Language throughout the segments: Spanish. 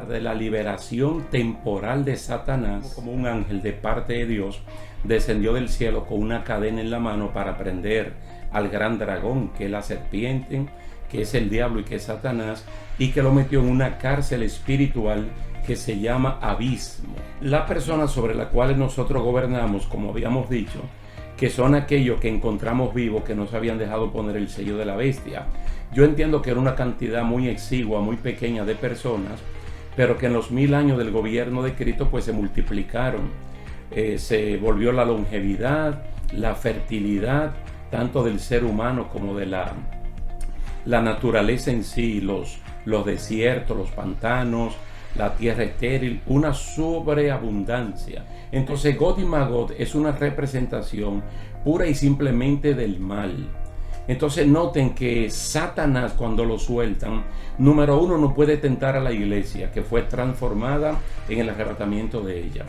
De la liberación temporal de Satanás, como un ángel de parte de Dios descendió del cielo con una cadena en la mano para prender al gran dragón, que es la serpiente, que es el diablo y que es Satanás, y que lo metió en una cárcel espiritual que se llama abismo. La persona sobre la cual nosotros gobernamos, como habíamos dicho, que son aquellos que encontramos vivos que nos habían dejado poner el sello de la bestia. Yo entiendo que era una cantidad muy exigua, muy pequeña de personas, pero que en los 1000 años del gobierno de Cristo pues se multiplicaron. Se volvió la longevidad, la fertilidad, tanto del ser humano como de la naturaleza en sí, los desiertos, los pantanos, la tierra estéril, una sobreabundancia. Entonces Gog y Magog es una representación pura y simplemente del mal. Entonces noten que Satanás, cuando lo sueltan, número uno, no puede tentar a la iglesia que fue transformada en el arrebatamiento de ella.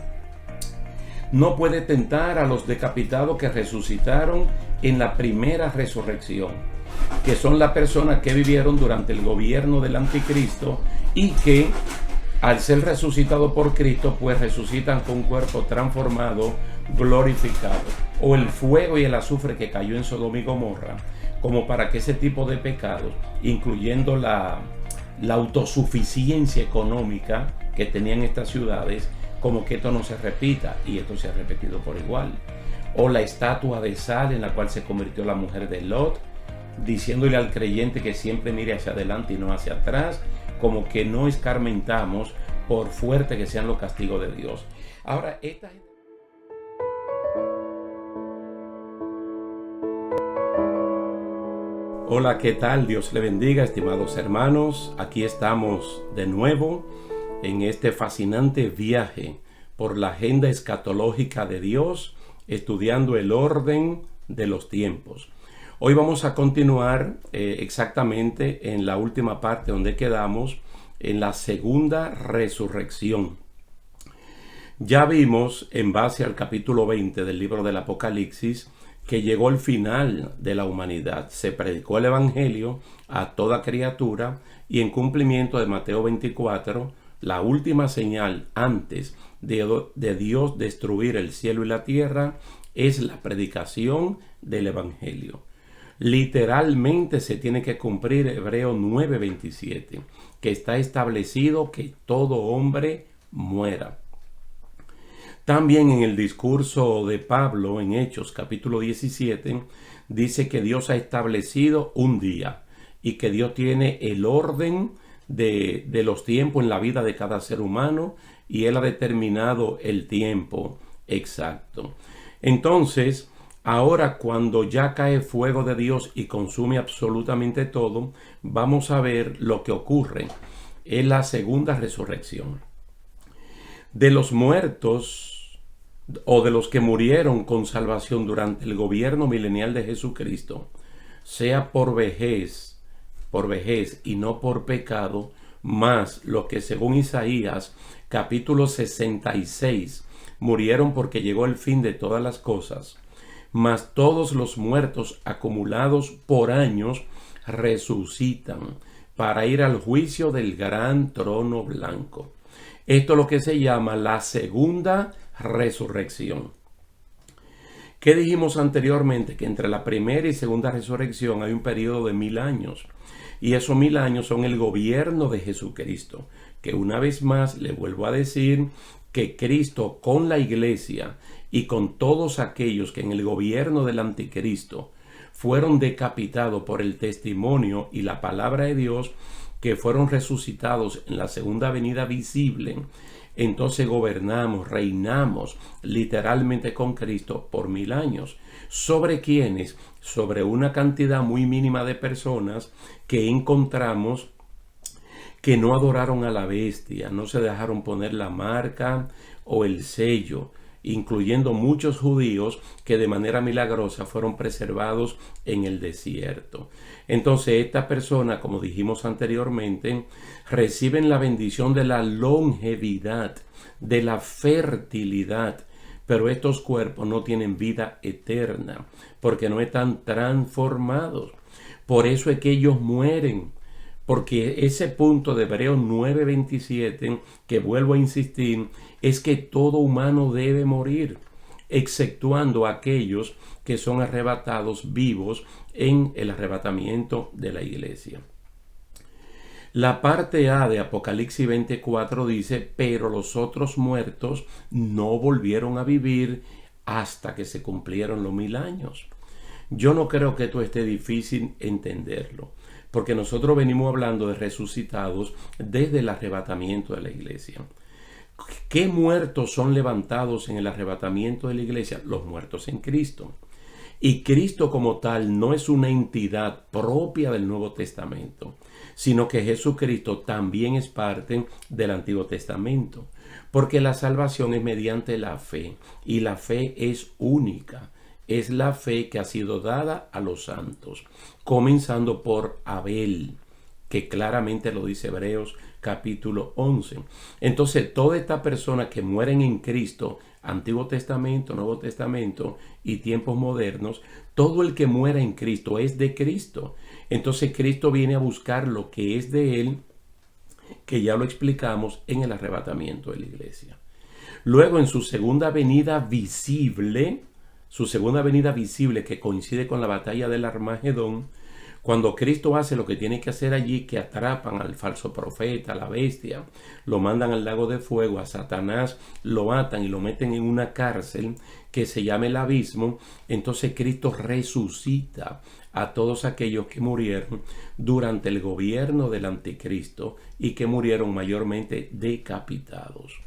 No puede tentar a los decapitados que resucitaron en la primera resurrección, que son las personas que vivieron durante el gobierno del anticristo y que al ser resucitados por Cristo, pues resucitan con un cuerpo transformado, glorificado. O el fuego y el azufre que cayó en Sodoma y Gomorra, como para que ese tipo de pecados, incluyendo la autosuficiencia económica que tenían estas ciudades, como que esto no se repita, y esto se ha repetido por igual. O la estatua de sal en la cual se convirtió la mujer de Lot, diciéndole al creyente que siempre mire hacia adelante y no hacia atrás, como que no escarmentamos por fuerte que sean los castigos de Dios. Ahora, esta gente... Hola, ¿qué tal? Dios le bendiga, estimados hermanos. Aquí estamos de nuevo en este fascinante viaje por la agenda escatológica de Dios, estudiando el orden de los tiempos. Hoy vamos a continuar exactamente en la última parte donde quedamos, en la segunda resurrección. Ya vimos, en base al capítulo 20 del libro del Apocalipsis, que llegó el final de la humanidad. Se predicó el evangelio a toda criatura y en cumplimiento de Mateo 24, la última señal antes de Dios destruir el cielo y la tierra es la predicación del evangelio. Literalmente se tiene que cumplir Hebreo 9:27, que está establecido que todo hombre muera. También en el discurso de Pablo en Hechos capítulo 17 dice que Dios ha establecido un día y que Dios tiene el orden de los tiempos en la vida de cada ser humano y Él ha determinado el tiempo exacto. Entonces, ahora cuando ya cae fuego de Dios y consume absolutamente todo, vamos a ver lo que ocurre en la segunda resurrección. De los muertos o de los que murieron con salvación durante el gobierno milenial de Jesucristo, sea por vejez y no por pecado, más los que según Isaías capítulo 66 murieron porque llegó el fin de todas las cosas, mas todos los muertos acumulados por años resucitan para ir al juicio del gran trono blanco. Esto es lo que se llama la segunda resurrección. ¿Qué dijimos anteriormente? Que entre la primera y segunda resurrección hay un periodo de 1000 años. Y esos 1000 años son el gobierno de Jesucristo. Que una vez más le vuelvo a decir que Cristo con la iglesia y con todos aquellos que en el gobierno del anticristo fueron decapitados por el testimonio y la palabra de Dios, que fueron resucitados en la segunda venida visible, entonces gobernamos, reinamos literalmente con Cristo por 1000 años. ¿Sobre quiénes? Sobre una cantidad muy mínima de personas que encontramos que no adoraron a la bestia, no se dejaron poner la marca o el sello, incluyendo muchos judíos que de manera milagrosa fueron preservados en el desierto. Entonces esta persona, como dijimos anteriormente, reciben la bendición de la longevidad, de la fertilidad, pero estos cuerpos no tienen vida eterna porque no están transformados. Por eso es que ellos mueren, porque ese punto de Hebreos 9:27, que vuelvo a insistir, es que todo humano debe morir, exceptuando aquellos que son arrebatados vivos en el arrebatamiento de la iglesia. La parte A de Apocalipsis 24 dice, pero los otros muertos no volvieron a vivir hasta que se cumplieron los 1000 años. Yo no creo que esto esté difícil entenderlo, porque nosotros venimos hablando de resucitados desde el arrebatamiento de la iglesia. ¿Qué muertos son levantados en el arrebatamiento de la iglesia? Los muertos en Cristo. Y Cristo como tal no es una entidad propia del Nuevo Testamento, sino que Jesucristo también es parte del Antiguo Testamento, porque la salvación es mediante la fe, y la fe es única. Es la fe que ha sido dada a los santos, comenzando por Abel, que claramente lo dice Hebreos capítulo 11. Entonces, toda esta persona que mueren en Cristo, Antiguo Testamento, Nuevo Testamento y tiempos modernos, todo el que muera en Cristo es de Cristo. Entonces, Cristo viene a buscar lo que es de Él, que ya lo explicamos en el arrebatamiento de la iglesia. Luego, en su segunda venida visible, que coincide con la batalla del Armagedón, cuando Cristo hace lo que tiene que hacer allí, que atrapan al falso profeta, a la bestia, lo mandan al lago de fuego, a Satanás lo atan y lo meten en una cárcel que se llama el abismo, entonces Cristo resucita a todos aquellos que murieron durante el gobierno del anticristo y que murieron mayormente decapitados.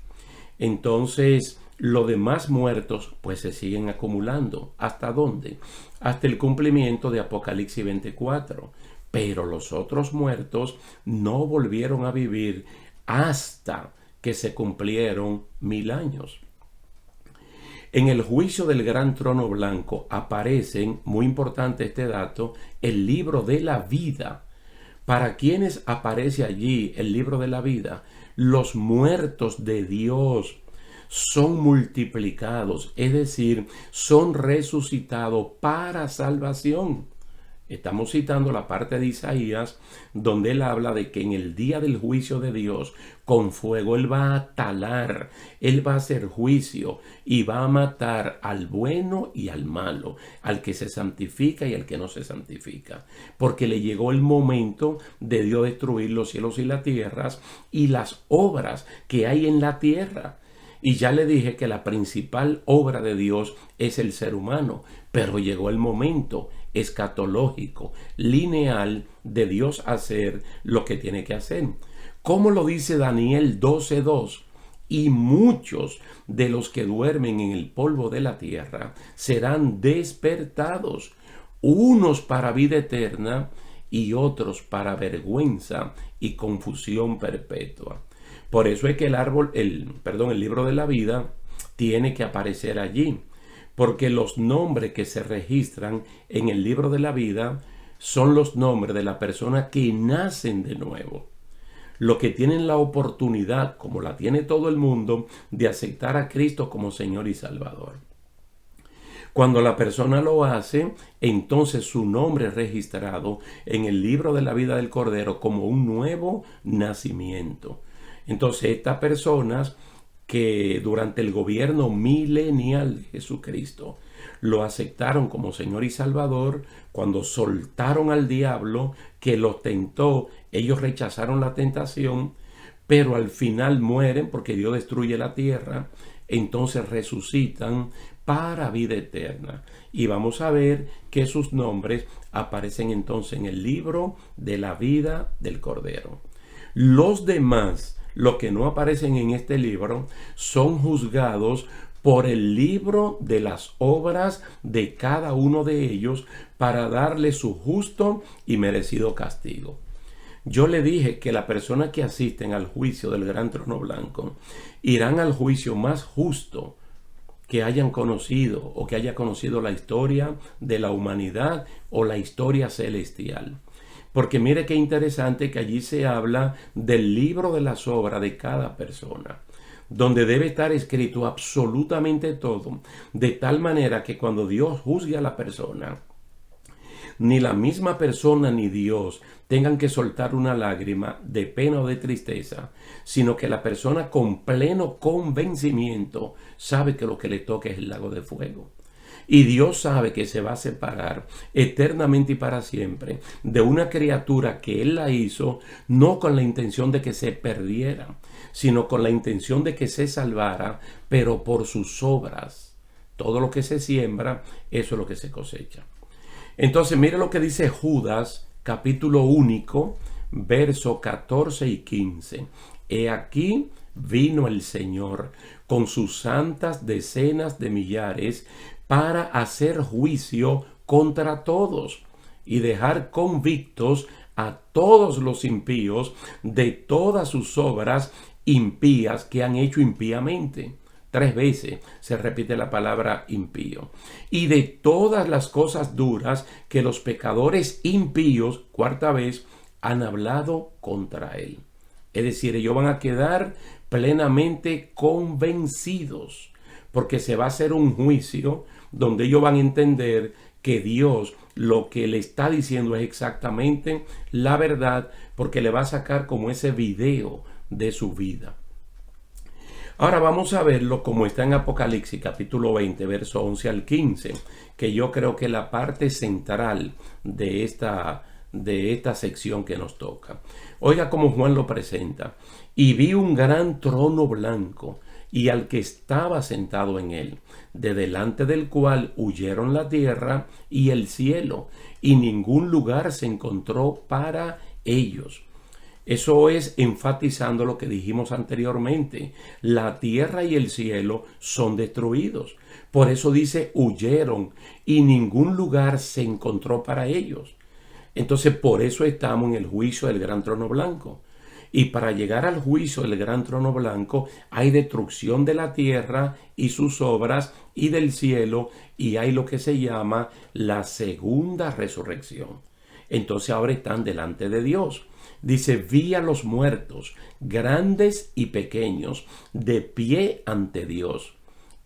Entonces, los demás muertos pues se siguen acumulando. ¿Hasta dónde? Hasta el cumplimiento de Apocalipsis 24. Pero los otros muertos no volvieron a vivir hasta que se cumplieron 1000 años. En el juicio del gran trono blanco aparecen, muy importante este dato, el libro de la vida. ¿Para quiénes aparece allí el libro de la vida? Los muertos de Dios son multiplicados, es decir, son resucitados para salvación. Estamos citando la parte de Isaías donde él habla de que en el día del juicio de Dios, con fuego él va a talar, él va a hacer juicio y va a matar al bueno y al malo, al que se santifica y al que no se santifica, porque le llegó el momento de Dios destruir los cielos y las tierras y las obras que hay en la tierra. Y ya le dije que la principal obra de Dios es el ser humano, pero llegó el momento escatológico, lineal, de Dios hacer lo que tiene que hacer. ¿Cómo lo dice Daniel 12:2? Y muchos de los que duermen en el polvo de la tierra serán despertados, unos para vida eterna y otros para vergüenza y confusión perpetua. Por eso es que el libro de la vida tiene que aparecer allí, porque los nombres que se registran en el libro de la vida son los nombres de las personas que nacen de nuevo, los que tienen la oportunidad, como la tiene todo el mundo, de aceptar a Cristo como Señor y Salvador. Cuando la persona lo hace, entonces su nombre es registrado en el libro de la vida del Cordero como un nuevo nacimiento. Entonces estas personas que durante el gobierno milenial de Jesucristo lo aceptaron como Señor y Salvador, cuando soltaron al diablo que los tentó, ellos rechazaron la tentación, pero al final mueren porque Dios destruye la tierra, entonces resucitan para vida eterna. Y vamos a ver que sus nombres aparecen entonces en el libro de la vida del Cordero. Los demás, los que no aparecen en este libro, son juzgados por el libro de las obras de cada uno de ellos para darle su justo y merecido castigo. Yo le dije que las personas que asisten al juicio del gran trono blanco irán al juicio más justo que hayan conocido o que haya conocido la historia de la humanidad o la historia celestial. Porque mire qué interesante que allí se habla del libro de las obras de cada persona, donde debe estar escrito absolutamente todo, de tal manera que cuando Dios juzgue a la persona, ni la misma persona ni Dios tengan que soltar una lágrima de pena o de tristeza, sino que la persona con pleno convencimiento sabe que lo que le toca es el lago de fuego. Y Dios sabe que se va a separar eternamente y para siempre de una criatura que Él la hizo, no con la intención de que se perdiera, sino con la intención de que se salvara, pero por sus obras. Todo lo que se siembra, eso es lo que se cosecha. Entonces, mire lo que dice Judas, capítulo único, verso 14 y 15. He aquí vino el Señor con sus santas decenas de millares para hacer juicio contra todos y dejar convictos a todos los impíos de todas sus obras impías que han hecho impíamente. 3 veces se repite la palabra impío. Y de todas las cosas duras que los pecadores impíos, 4ª vez, han hablado contra él. Es decir, ellos van a quedar plenamente convencidos, porque se va a hacer un juicio donde ellos van a entender que Dios lo que le está diciendo es exactamente la verdad, porque le va a sacar como ese video de su vida. Ahora vamos a verlo como está en Apocalipsis capítulo 20, verso 11 al 15, que yo creo que es la parte central de esta sección que nos toca. Oiga cómo Juan lo presenta. Y vi un gran trono blanco y al que estaba sentado en él, de delante del cual huyeron la tierra y el cielo, y ningún lugar se encontró para ellos. Eso es enfatizando lo que dijimos anteriormente. La tierra y el cielo son destruidos. Por eso dice huyeron y ningún lugar se encontró para ellos. Entonces por eso estamos en el juicio del gran trono blanco. Y para llegar al juicio del gran trono blanco hay destrucción de la tierra y sus obras y del cielo, y hay lo que se llama la segunda resurrección. Entonces ahora están delante de Dios. Dice, vi a los muertos, grandes y pequeños, de pie ante Dios,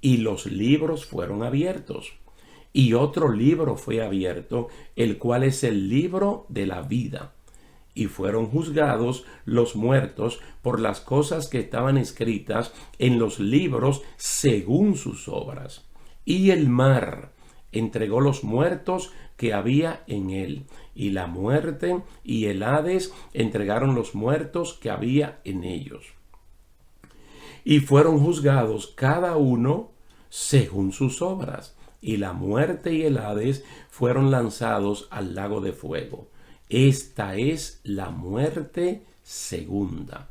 y los libros fueron abiertos. Y otro libro fue abierto, el cual es el libro de la vida. Y fueron juzgados los muertos por las cosas que estaban escritas en los libros según sus obras. Y el mar entregó los muertos que había en él, y la muerte y el Hades entregaron los muertos que había en ellos. Y fueron juzgados cada uno según sus obras, y la muerte y el Hades fueron lanzados al lago de fuego. Esta es la muerte segunda.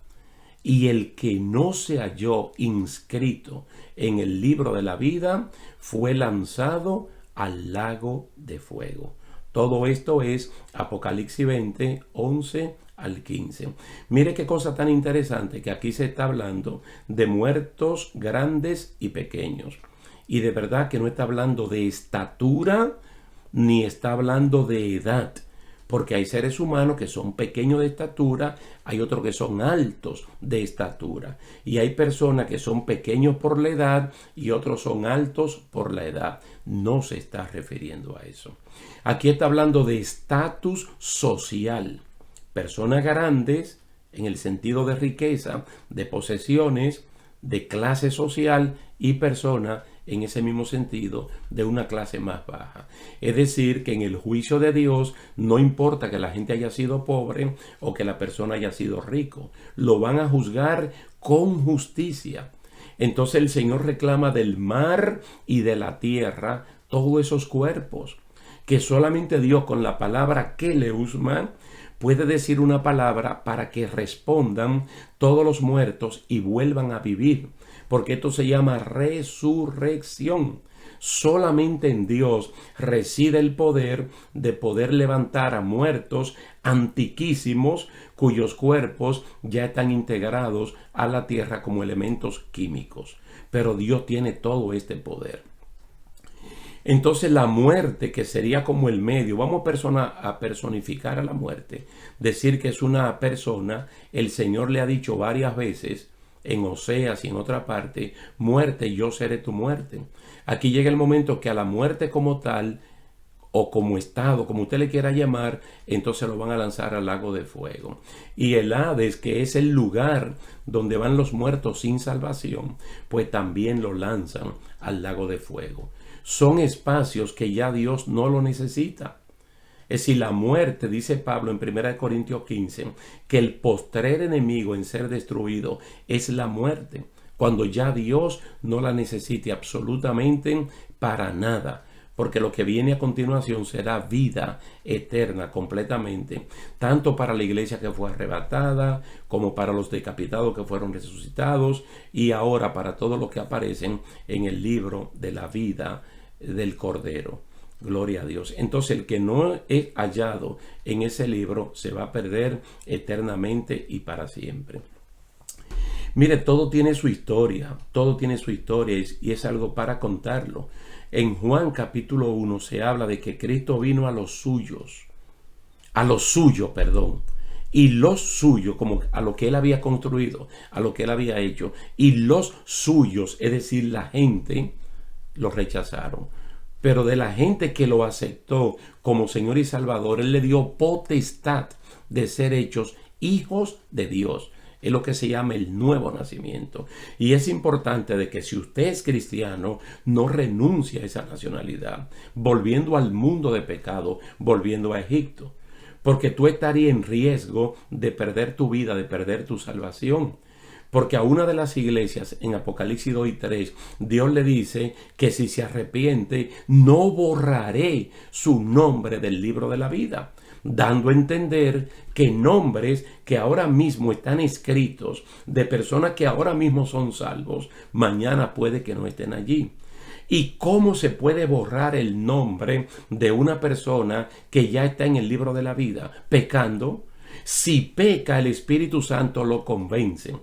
Y el que no se halló inscrito en el libro de la vida fue lanzado al lago de fuego. Todo esto es Apocalipsis 20, 11 al 15. Mire qué cosa tan interesante, que aquí se está hablando de muertos grandes y pequeños. Y de verdad que no está hablando de estatura, ni está hablando de edad. Porque hay seres humanos que son pequeños de estatura, hay otros que son altos de estatura. Y hay personas que son pequeños por la edad y otros son altos por la edad. No se está refiriendo a eso. Aquí está hablando de estatus social. Personas grandes en el sentido de riqueza, de posesiones, de clase social, y personas en ese mismo sentido de una clase más baja. Es decir, que en el juicio de Dios no importa que la gente haya sido pobre o que la persona haya sido rico. Lo van a juzgar con justicia. Entonces el Señor reclama del mar y de la tierra todos esos cuerpos que solamente Dios, con la palabra Keleusma, puede decir una palabra para que respondan todos los muertos y vuelvan a vivir. Porque esto se llama resurrección. Solamente en Dios reside el poder de poder levantar a muertos antiquísimos cuyos cuerpos ya están integrados a la tierra como elementos químicos. Pero Dios tiene todo este poder. Entonces la muerte, que sería como el medio, vamos a personificar a la muerte, decir que es una persona. El Señor le ha dicho varias veces en Oseas y en otra parte, muerte, yo seré tu muerte. Aquí llega el momento que a la muerte como tal, o como estado, como usted le quiera llamar, entonces lo van a lanzar al lago de fuego. Y el Hades, que es el lugar donde van los muertos sin salvación, pues también lo lanzan al lago de fuego. Son espacios que ya Dios no lo necesita. Es decir, la muerte, dice Pablo en 1 Corintios 15, que el postrer enemigo en ser destruido es la muerte, cuando ya Dios no la necesite absolutamente para nada, porque lo que viene a continuación será vida eterna completamente, tanto para la iglesia que fue arrebatada, como para los decapitados que fueron resucitados, y ahora para todos los que aparecen en el libro de la vida del Cordero. Gloria a Dios. Entonces el que no es hallado en ese libro se va a perder eternamente y para siempre. Mire, todo tiene su historia y es algo para contarlo. En Juan capítulo 1 se habla de que Cristo vino a los suyos, y los suyos, como a lo que él había construido, a lo que él había hecho, y los suyos, es decir, la gente, lo rechazaron. Pero de la gente que lo aceptó como Señor y Salvador, Él le dio potestad de ser hechos hijos de Dios. Es lo que se llama el nuevo nacimiento. Y es importante de que si usted es cristiano, no renuncie a esa nacionalidad, volviendo al mundo de pecado, volviendo a Egipto. Porque tú estarías en riesgo de perder tu vida, de perder tu salvación. Porque a una de las iglesias en Apocalipsis 2 y 3, Dios le dice que si se arrepiente, no borraré su nombre del libro de la vida, dando a entender que nombres que ahora mismo están escritos de personas que ahora mismo son salvos, mañana puede que no estén allí. ¿Y cómo se puede borrar el nombre de una persona que ya está en el libro de la vida? Pecando. Si peca, el Espíritu Santo lo convence.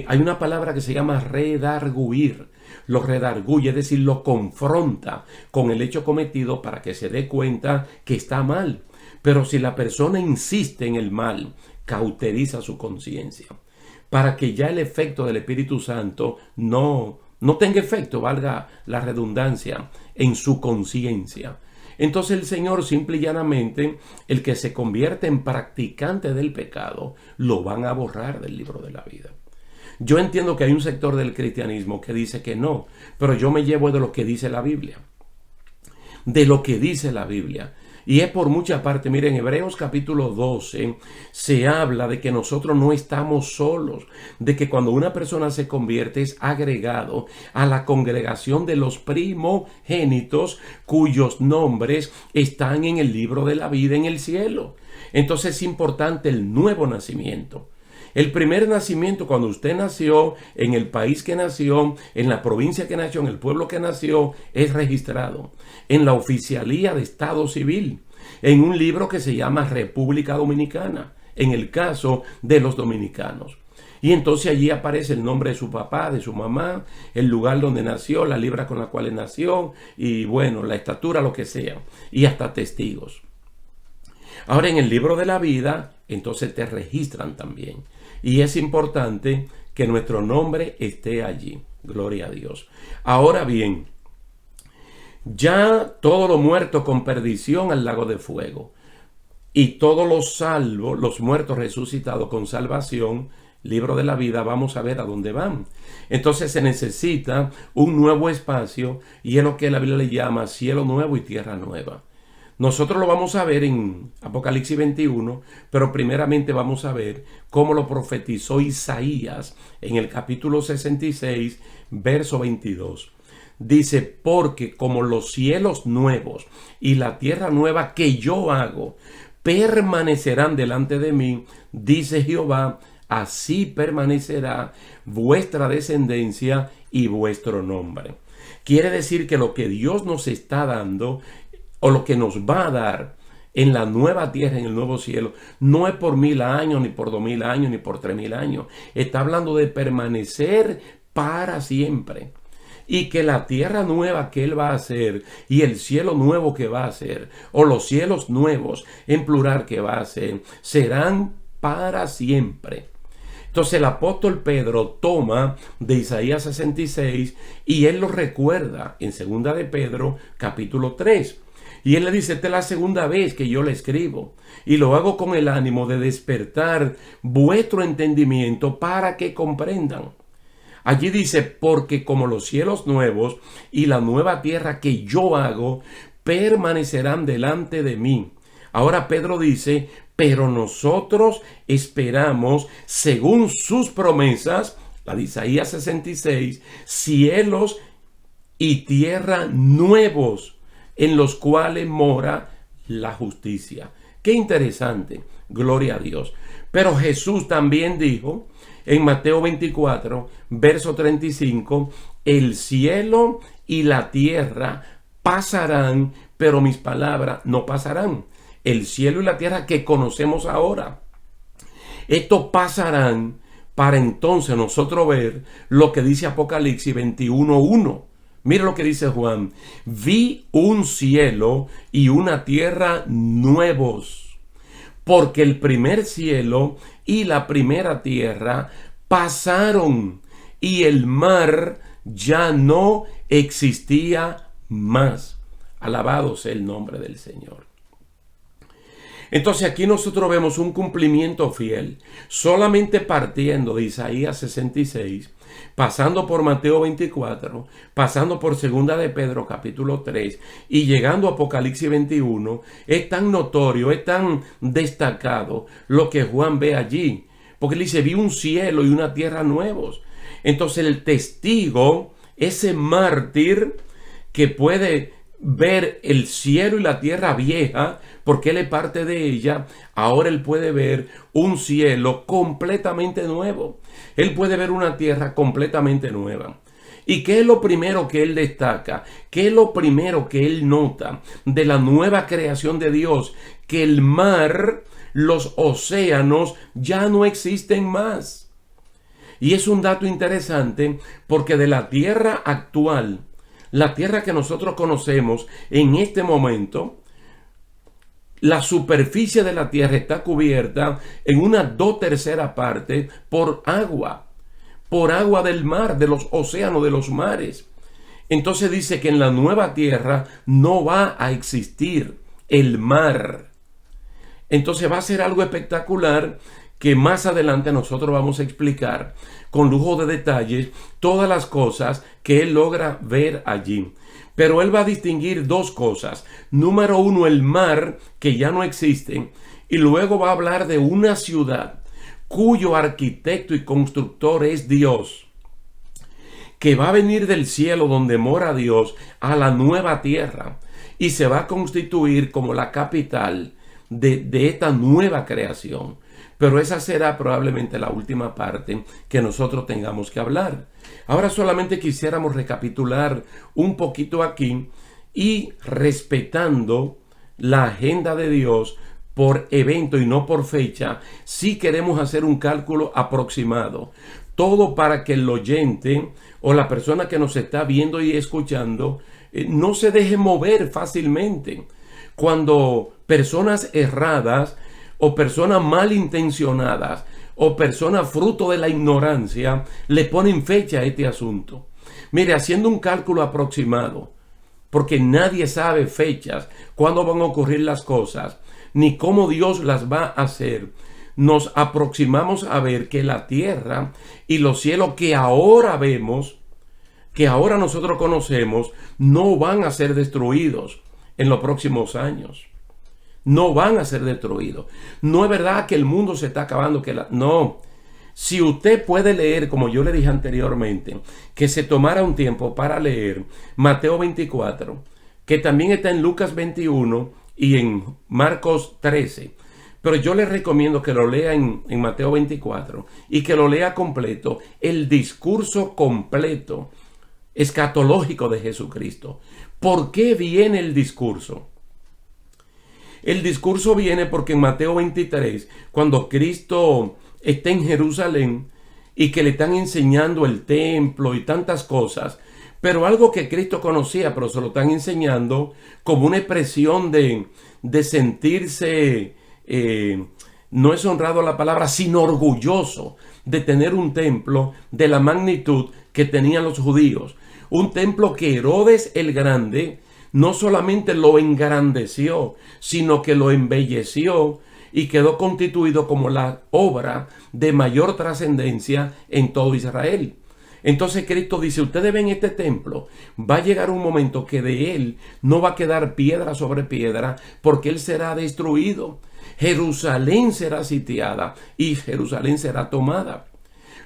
Hay una palabra que se llama redarguir. Lo redarguye, es decir, lo confronta con el hecho cometido para que se dé cuenta que está mal. Pero si la persona insiste en el mal, cauteriza su conciencia para que ya el efecto del Espíritu Santo no tenga efecto, valga la redundancia, en su conciencia. Entonces el Señor simple y llanamente, el que se convierte en practicante del pecado, lo van a borrar del libro de la vida. Yo entiendo que hay un sector del cristianismo que dice que no, pero yo me llevo de lo que dice la Biblia. De lo que dice la Biblia. Y es por mucha parte. Miren, Hebreos capítulo 12 se habla de que nosotros no estamos solos, de que cuando una persona se convierte es agregado a la congregación de los primogénitos cuyos nombres están en el libro de la vida en el cielo. Entonces es importante el nuevo nacimiento. El primer nacimiento, cuando usted nació, en el país que nació, en la provincia que nació, en el pueblo que nació, es registrado en la oficialía de Estado Civil, en un libro que se llama República Dominicana, en el caso de los dominicanos. Y entonces allí aparece el nombre de su papá, de su mamá, el lugar donde nació, la libra con la cual nació, y bueno, la estatura, lo que sea, y hasta testigos. Ahora en el libro de la vida, entonces te registran también. Y es importante que nuestro nombre esté allí. Gloria a Dios. Ahora bien, ya todos los muertos con perdición al lago de fuego y todos los salvos, los muertos resucitados con salvación, libro de la vida, vamos a ver a dónde van. Entonces se necesita un nuevo espacio y es lo que la Biblia le llama cielo nuevo y tierra nueva. Nosotros lo vamos a ver en Apocalipsis 21, pero primeramente vamos a ver cómo lo profetizó Isaías en el capítulo 66, verso 22. Dice, porque como los cielos nuevos y la tierra nueva que yo hago permanecerán delante de mí, dice Jehová, así permanecerá vuestra descendencia y vuestro nombre. Quiere decir que lo que Dios nos está dando o lo que nos va a dar en la nueva tierra, en el nuevo cielo, no es por 1000 años, ni por 2000 años, ni por 3000 años. Está hablando de permanecer para siempre. Y que la tierra nueva que Él va a hacer y el cielo nuevo que va a hacer, o los cielos nuevos en plural que va a hacer, serán para siempre. Entonces el apóstol Pedro toma de Isaías 66 y él lo recuerda en 2 de Pedro capítulo 3. Y él le dice, esta es la segunda vez que yo le escribo. Y lo hago con el ánimo de despertar vuestro entendimiento para que comprendan. Allí dice, porque como los cielos nuevos y la nueva tierra que yo hago, permanecerán delante de mí. Ahora Pedro dice, pero nosotros esperamos, según sus promesas, la de Isaías 66, cielos y tierra nuevos, en los cuales mora la justicia. Qué interesante, gloria a Dios. Pero Jesús también dijo en Mateo 24, verso 35, el cielo y la tierra pasarán, pero mis palabras no pasarán. El cielo y la tierra que conocemos ahora, estos pasarán para entonces nosotros ver lo que dice Apocalipsis 21:1. Mira lo que dice Juan. Vi un cielo y una tierra nuevos, porque el primer cielo y la primera tierra pasaron y el mar ya no existía más. Alabado sea el nombre del Señor. Entonces aquí nosotros vemos un cumplimiento fiel, solamente partiendo de Isaías 66, pasando por Mateo 24, pasando por Segunda de Pedro capítulo 3 y llegando a Apocalipsis 21, es tan notorio, es tan destacado lo que Juan ve allí, porque él dice, vi un cielo y una tierra nuevos. Entonces el testigo, ese mártir que puede ver el cielo y la tierra vieja, porque él es parte de ella, ahora él puede ver un cielo completamente nuevo. Él puede ver una tierra completamente nueva. ¿Y qué es lo primero que él destaca? ¿Qué es lo primero que él nota de la nueva creación de Dios? Que el mar, los océanos ya no existen más. Y es un dato interesante porque de la tierra actual, la tierra que nosotros conocemos en este momento, la superficie de la tierra está cubierta en una 2/3 parte por agua del mar, de los océanos, de los mares. Entonces dice que en la nueva tierra no va a existir el mar. Entonces va a ser algo espectacular que más adelante nosotros vamos a explicar con lujo de detalles todas las cosas que él logra ver allí. Pero él va a distinguir dos cosas. Número uno, el mar, que ya no existe. Y luego va a hablar de una ciudad cuyo arquitecto y constructor es Dios, que va a venir del cielo donde mora Dios a la nueva tierra y se va a constituir como la capital de esta nueva creación. Pero esa será probablemente la última parte que nosotros tengamos que hablar. Ahora solamente quisiéramos recapitular un poquito aquí y respetando la agenda de Dios por evento y no por fecha, si queremos hacer un cálculo aproximado. Todo para que el oyente o la persona que nos está viendo y escuchando no se deje mover fácilmente. Cuando personas erradas o personas malintencionadas o personas fruto de la ignorancia le ponen fecha a este asunto. Mire, haciendo un cálculo aproximado, porque nadie sabe fechas, cuándo van a ocurrir las cosas, ni cómo Dios las va a hacer, nos aproximamos a ver que la tierra y los cielos que ahora vemos, que ahora nosotros conocemos, no van a ser destruidos en los próximos años. No van a ser destruidos. No es verdad que el mundo se está acabando. No. Si usted puede leer, como yo le dije anteriormente, que se tomara un tiempo para leer Mateo 24, que también está en Lucas 21 y en Marcos 13. Pero yo le recomiendo que lo lea en Mateo 24 y que lo lea completo, el discurso completo escatológico de Jesucristo. ¿Por qué viene el discurso? El discurso viene porque en Mateo 23, cuando Cristo está en Jerusalén y que le están enseñando el templo y tantas cosas, pero algo que Cristo conocía, pero se lo están enseñando como una expresión de sentirse, no es honrado la palabra, sino orgulloso de tener un templo de la magnitud que tenían los judíos. Un templo que Herodes el Grande no solamente lo engrandeció, sino que lo embelleció y quedó constituido como la obra de mayor trascendencia en todo Israel. Entonces Cristo dice, ustedes ven este templo, va a llegar un momento que de él no va a quedar piedra sobre piedra, porque él será destruido. Jerusalén será sitiada y Jerusalén será tomada.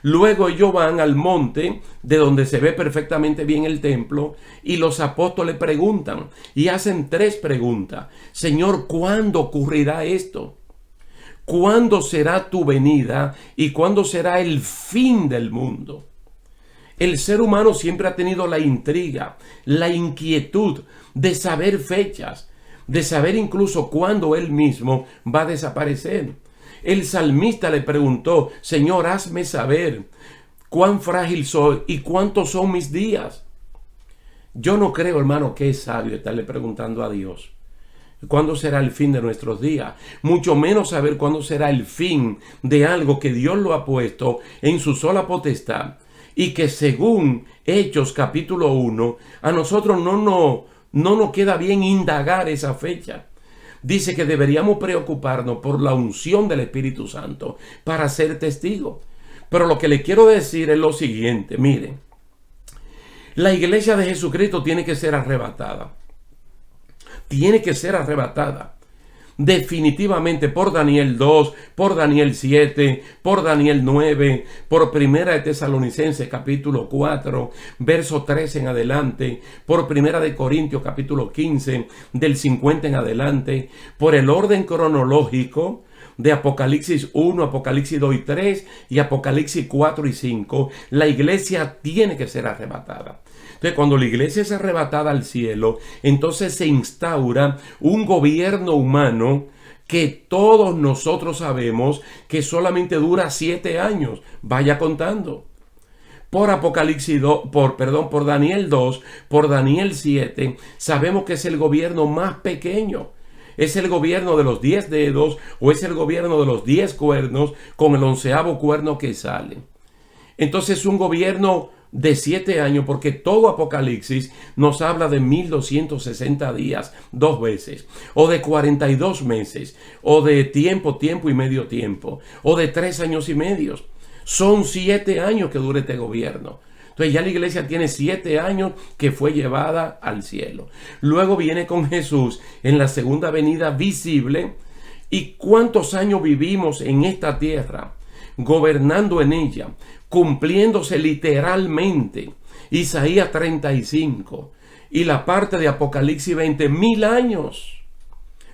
Luego ellos van al monte de donde se ve perfectamente bien el templo y los apóstoles preguntan y hacen 3 preguntas. Señor, ¿cuándo ocurrirá esto? ¿Cuándo será tu venida y cuándo será el fin del mundo? El ser humano siempre ha tenido la intriga, la inquietud de saber fechas, de saber incluso cuándo él mismo va a desaparecer. El salmista le preguntó, Señor, hazme saber cuán frágil soy y cuántos son mis días. Yo no creo, hermano, que es sabio estarle preguntando a Dios cuándo será el fin de nuestros días, mucho menos saber cuándo será el fin de algo que Dios lo ha puesto en su sola potestad y que según Hechos capítulo 1, a nosotros no nos queda bien indagar esa fecha. Dice que deberíamos preocuparnos por la unción del Espíritu Santo para ser testigos. Pero lo que le quiero decir es lo siguiente, miren, la iglesia de Jesucristo tiene que ser arrebatada. Tiene que ser arrebatada. Definitivamente por Daniel 2, por Daniel 7, por Daniel 9, por Primera de Tesalonicenses capítulo 4, verso 13 en adelante, por Primera de Corintios capítulo 15, del 50 en adelante, por el orden cronológico de Apocalipsis 1, Apocalipsis 2 y 3 y Apocalipsis 4 y 5, la iglesia tiene que ser arrebatada. Entonces, cuando la iglesia es arrebatada al cielo, entonces se instaura un gobierno humano que todos nosotros sabemos que solamente dura 7 años. Vaya contando. Por Apocalipsis 2, por Daniel 2, por Daniel 7, sabemos que es el gobierno más pequeño. Es el gobierno de los 10 dedos o es el gobierno de los 10 cuernos con el 11º cuerno que sale. Entonces, un gobierno de 7 años, porque todo Apocalipsis nos habla de 1260 días 2 veces, o de 42 meses, o de tiempo y medio tiempo, o de 3 años y medio. Son 7 años que dura este gobierno. Entonces ya la iglesia tiene 7 años que fue llevada al cielo. Luego viene con Jesús en la segunda venida visible. ¿Y cuántos años vivimos en esta tierra? Gobernando en ella, cumpliéndose literalmente Isaías 35 y la parte de Apocalipsis 20, 1000 años.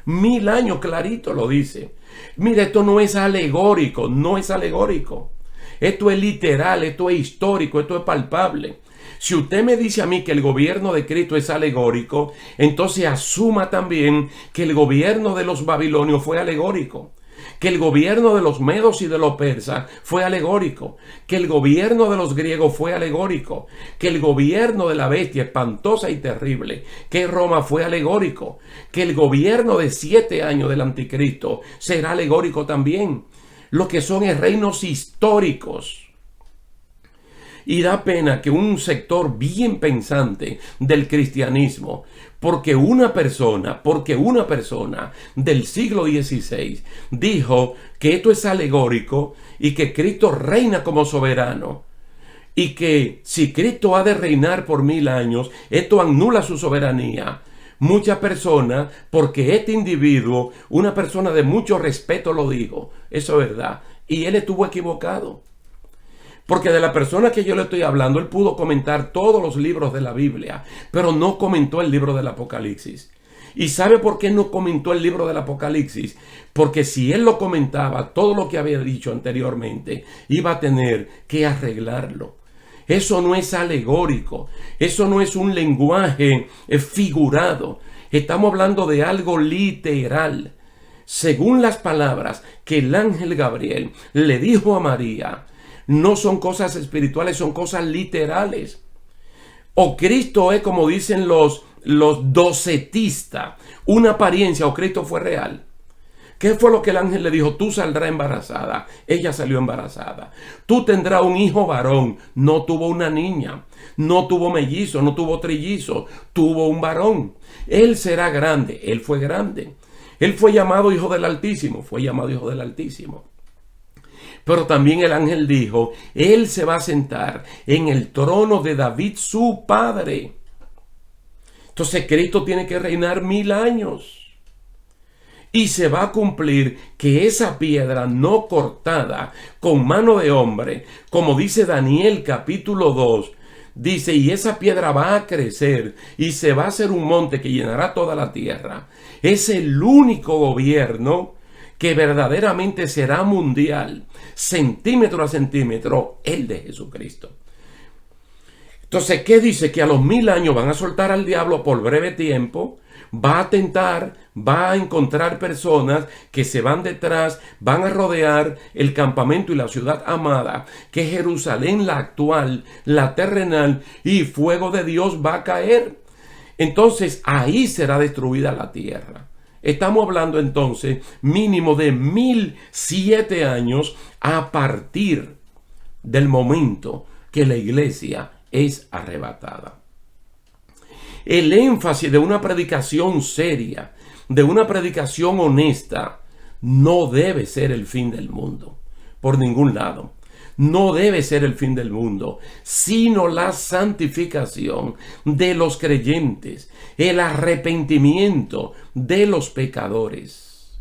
1000 años, clarito lo dice. Mira, esto no es alegórico, no es alegórico. Esto es literal, esto es histórico, esto es palpable. Si usted me dice a mí que el gobierno de Cristo es alegórico, entonces asuma también que el gobierno de los babilonios fue alegórico, que el gobierno de los medos y de los persas fue alegórico, que el gobierno de los griegos fue alegórico, que el gobierno de la bestia espantosa y terrible, que Roma fue alegórico, que el gobierno de 7 años del anticristo será alegórico también. Lo que son es reinos históricos. Y da pena que un sector bien pensante del cristianismo, porque una persona del siglo XVI dijo que esto es alegórico y que Cristo reina como soberano, y que si Cristo ha de reinar por 1000 años, esto anula su soberanía. Muchas personas, porque este individuo, una persona de mucho respeto, lo dijo, eso es verdad, y él estuvo equivocado. Porque de la persona que yo le estoy hablando, él pudo comentar todos los libros de la Biblia, pero no comentó el libro del Apocalipsis. ¿Y sabe por qué no comentó el libro del Apocalipsis? Porque si él lo comentaba, todo lo que había dicho anteriormente, iba a tener que arreglarlo. Eso no es alegórico, eso no es un lenguaje figurado. Estamos hablando de algo literal. Según las palabras que el ángel Gabriel le dijo a María, no son cosas espirituales, son cosas literales. O Cristo es, como dicen los docetistas, una apariencia, o Cristo fue real. ¿Qué fue lo que el ángel le dijo? Tú saldrás embarazada. Ella salió embarazada. Tú tendrás un hijo varón. No tuvo una niña. No tuvo mellizo, no tuvo trillizo. Tuvo un varón. Él será grande. Él fue grande. Él fue llamado Hijo del Altísimo. Fue llamado Hijo del Altísimo. Pero también el ángel dijo, él se va a sentar en el trono de David, su padre. Entonces Cristo tiene que reinar 1000 años. Y se va a cumplir que esa piedra no cortada con mano de hombre, como dice Daniel capítulo 2, dice, y esa piedra va a crecer y se va a hacer un monte que llenará toda la tierra. Es el único gobierno que verdaderamente será mundial, centímetro a centímetro, el de Jesucristo. Entonces, ¿qué dice? Que a los 1000 años van a soltar al diablo por breve tiempo, va a tentar, va a encontrar personas que se van detrás, van a rodear el campamento y la ciudad amada, que es Jerusalén, la actual, la terrenal, y fuego de Dios va a caer. Entonces, ahí será destruida la tierra. Estamos hablando entonces mínimo de 1007 años a partir del momento que la iglesia es arrebatada. El énfasis de una predicación seria, de una predicación honesta, no debe ser el fin del mundo, por ningún lado. No debe ser el fin del mundo, sino la santificación de los creyentes, el arrepentimiento de los pecadores.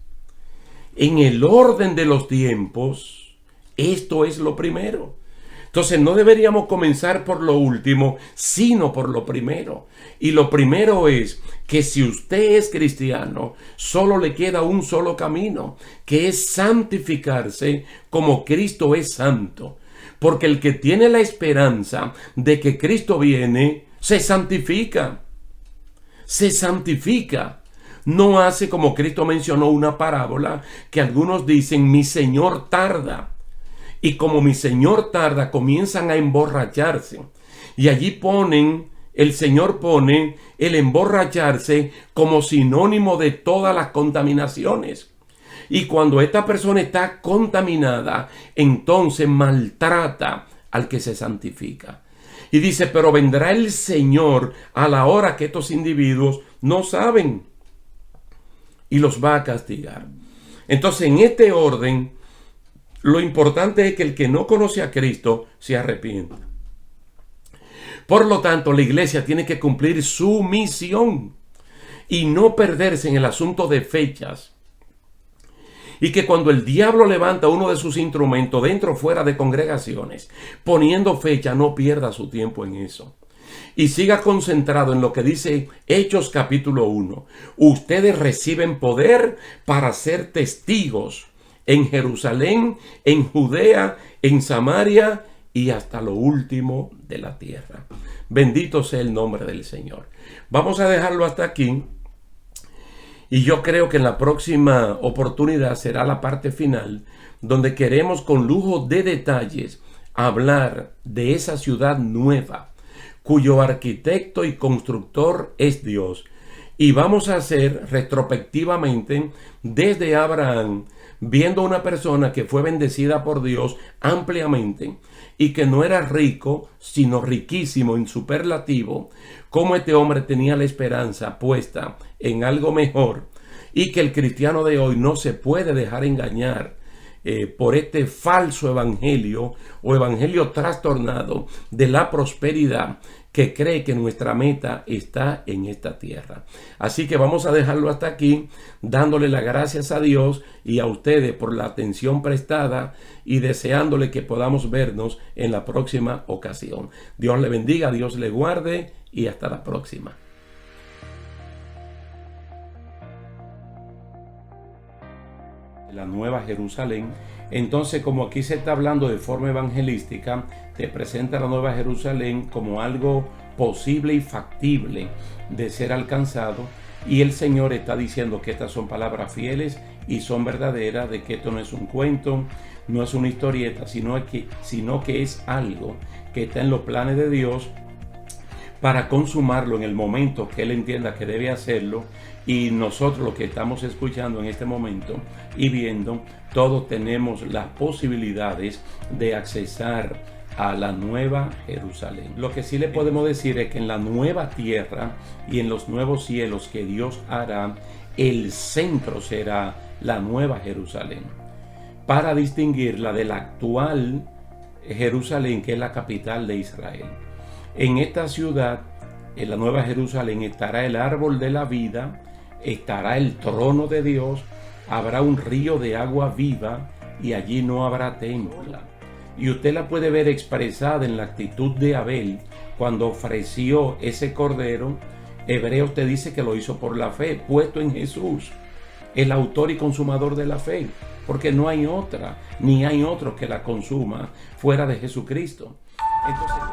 En el orden de los tiempos, esto es lo primero. Entonces no deberíamos comenzar por lo último, sino por lo primero. Y lo primero es que si usted es cristiano, solo le queda un solo camino, que es santificarse como Cristo es santo. Porque el que tiene la esperanza de que Cristo viene, se santifica. Se santifica. No hace como Cristo mencionó una parábola que algunos dicen, mi Señor tarda. Y como mi Señor tarda, comienzan a emborracharse. Y allí el Señor pone el emborracharse como sinónimo de todas las contaminaciones. Y cuando esta persona está contaminada, entonces maltrata al que se santifica. Y dice, pero vendrá el Señor a la hora que estos individuos no saben y los va a castigar. Entonces, en este orden, lo importante es que el que no conoce a Cristo se arrepienta. Por lo tanto, la iglesia tiene que cumplir su misión y no perderse en el asunto de fechas. Y que cuando el diablo levanta uno de sus instrumentos dentro o fuera de congregaciones, poniendo fecha, no pierda su tiempo en eso. Y siga concentrado en lo que dice Hechos capítulo 1. Ustedes reciben poder para ser testigos en Jerusalén, en Judea, en Samaria y hasta lo último de la tierra. Bendito sea el nombre del Señor. Vamos a dejarlo hasta aquí. Y yo creo que en la próxima oportunidad será la parte final, donde queremos con lujo de detalles hablar de esa ciudad nueva, cuyo arquitecto y constructor es Dios. Y vamos a hacer retrospectivamente desde Abraham, viendo a una persona que fue bendecida por Dios ampliamente y que no era rico, sino riquísimo en superlativo, cómo este hombre tenía la esperanza puesta en algo mejor y que el cristiano de hoy no se puede dejar engañar por este falso evangelio o evangelio trastornado de la prosperidad que cree que nuestra meta está en esta tierra. Así que vamos a dejarlo hasta aquí, dándole las gracias a Dios y a ustedes por la atención prestada y deseándole que podamos vernos en la próxima ocasión. Dios le bendiga, Dios le guarde y hasta la próxima. La Nueva Jerusalén. Entonces, como aquí se está hablando de forma evangelística, te presenta la Nueva Jerusalén como algo posible y factible de ser alcanzado, y el Señor está diciendo que estas son palabras fieles y son verdaderas, de que esto no es un cuento, no es una historieta, sino que es algo que está en los planes de Dios para consumarlo en el momento que Él entienda que debe hacerlo. Y nosotros, los que estamos escuchando en este momento y viendo, todos tenemos las posibilidades de accesar a la nueva Jerusalén. Lo que sí le podemos decir es que en la nueva tierra y en los nuevos cielos que Dios hará, el centro será la nueva Jerusalén, para distinguirla de la actual Jerusalén, que es la capital de Israel. En esta ciudad, en la nueva Jerusalén, estará el árbol de la vida, estará el trono de Dios, habrá un río de agua viva y allí no habrá templo. Y usted la puede ver expresada en la actitud de Abel cuando ofreció ese cordero. Hebreos te dice que lo hizo por la fe, puesto en Jesús, el autor y consumador de la fe, porque no hay otra, ni hay otro que la consuma fuera de Jesucristo. Entonces,